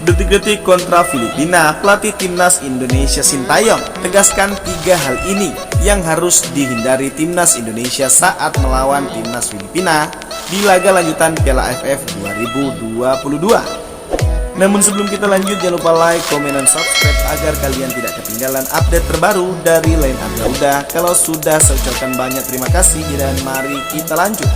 Detik-detik kontra Filipina, pelatih timnas Indonesia Sintayong tegaskan 3 hal ini yang harus dihindari timnas Indonesia saat melawan timnas Filipina di laga lanjutan Piala AFF 2022. Namun sebelum kita lanjut, jangan lupa like, komen, dan subscribe agar kalian tidak ketinggalan update terbaru dari Line Up Garuda. Kalau sudah, saya ucapkan banyak terima kasih dan mari kita lanjut.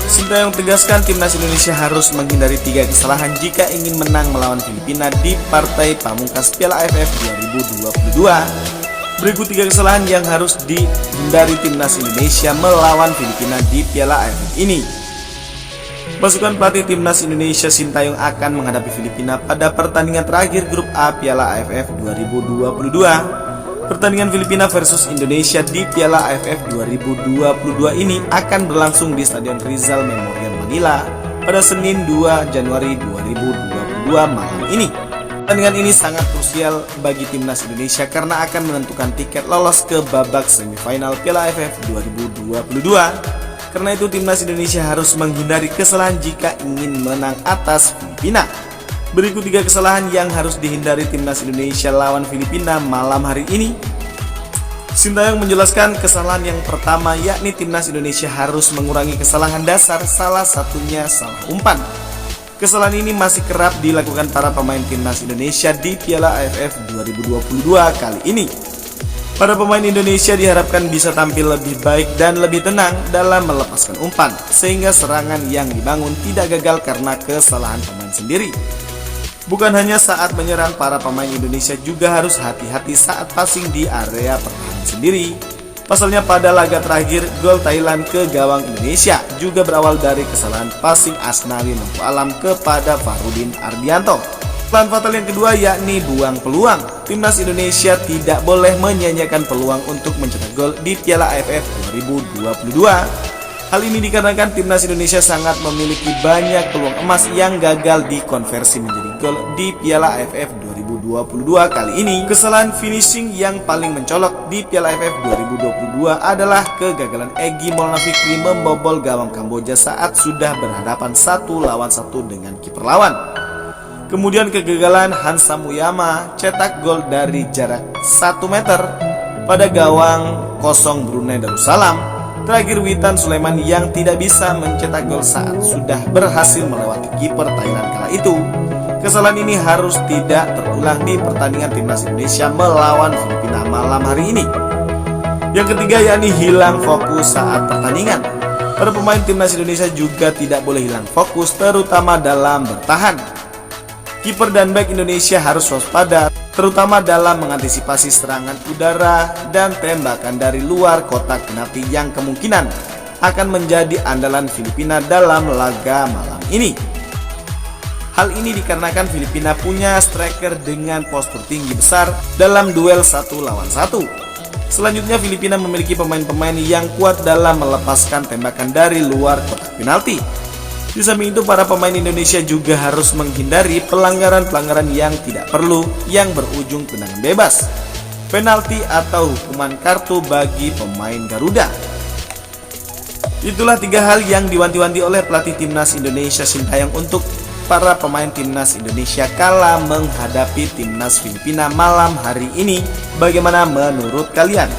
Sintayong tegaskan timnas Indonesia harus menghindari 3 kesalahan jika ingin menang melawan Filipina di partai pamungkas Piala AFF 2022. Berikut 3 kesalahan yang harus dihindari timnas Indonesia melawan Filipina di Piala AFF ini. Pasukan pelatih timnas Indonesia Sintayong akan menghadapi Filipina pada pertandingan terakhir grup A Piala AFF 2022. Pertandingan Filipina versus Indonesia di Piala AFF 2022 ini akan berlangsung di Stadion Rizal Memorial Manila pada Senin 2 Januari 2022 malam ini. Pertandingan ini sangat krusial bagi timnas Indonesia karena akan menentukan tiket lolos ke babak semifinal Piala AFF 2022. Karena itu timnas Indonesia harus menghindari kesalahan jika ingin menang atas Filipina. Berikut 3 kesalahan yang harus dihindari timnas Indonesia lawan Filipina malam hari ini. Sintayong menjelaskan kesalahan yang pertama yakni timnas Indonesia harus mengurangi kesalahan dasar, salah satunya salah umpan. Kesalahan ini masih kerap dilakukan para pemain timnas Indonesia di Piala AFF 2022 kali ini. Para pemain Indonesia diharapkan bisa tampil lebih baik dan lebih tenang dalam melepaskan umpan, sehingga serangan yang dibangun tidak gagal karena kesalahan pemain sendiri. Bukan hanya saat menyerang, para pemain Indonesia juga harus hati-hati saat passing di area pertahanan sendiri. Pasalnya pada laga terakhir, gol Thailand ke gawang Indonesia juga berawal dari kesalahan passing Asnawi Mangku Alam kepada Farudin Ardianto. Kesalahan fatal yang kedua yakni buang peluang. Timnas Indonesia tidak boleh menyanyiakan peluang untuk mencetak gol di Piala AFF 2022. Hal ini dikarenakan timnas Indonesia sangat memiliki banyak peluang emas yang gagal dikonversi menjadi gol di Piala AFF 2022 kali ini. Kesalahan finishing yang paling mencolok di Piala AFF 2022 adalah kegagalan Egy Maulana Fikri membobol gawang Kamboja saat sudah berhadapan 1 lawan 1 dengan kiper lawan. Kemudian kegagalan Hansa Muyama cetak gol dari jarak 1 meter pada gawang kosong Brunei Darussalam. Terakhir Witan Sulaiman yang tidak bisa mencetak gol saat sudah berhasil melewati kiper Thailand kala itu. Kesalahan ini harus tidak terulang di pertandingan timnas Indonesia melawan Filipina malam hari ini. Yang ketiga yakni hilang fokus saat pertandingan. Para pemain timnas Indonesia juga tidak boleh hilang fokus, terutama dalam bertahan. Kiper dan bek Indonesia harus waspada, terutama dalam mengantisipasi serangan udara dan tembakan dari luar kotak penalti yang kemungkinan akan menjadi andalan Filipina dalam laga malam ini. Hal ini dikarenakan Filipina punya striker dengan postur tinggi besar dalam duel 1 lawan 1. Selanjutnya Filipina memiliki pemain-pemain yang kuat dalam melepaskan tembakan dari luar kotak penalti. Di samping itu, para pemain Indonesia juga harus menghindari pelanggaran-pelanggaran yang tidak perlu yang berujung tendangan bebas, penalti atau hukuman kartu bagi pemain Garuda. Itulah 3 hal yang diwanti-wanti oleh pelatih timnas Indonesia Sintayong untuk para pemain timnas Indonesia kala menghadapi timnas Filipina malam hari ini. Bagaimana menurut kalian?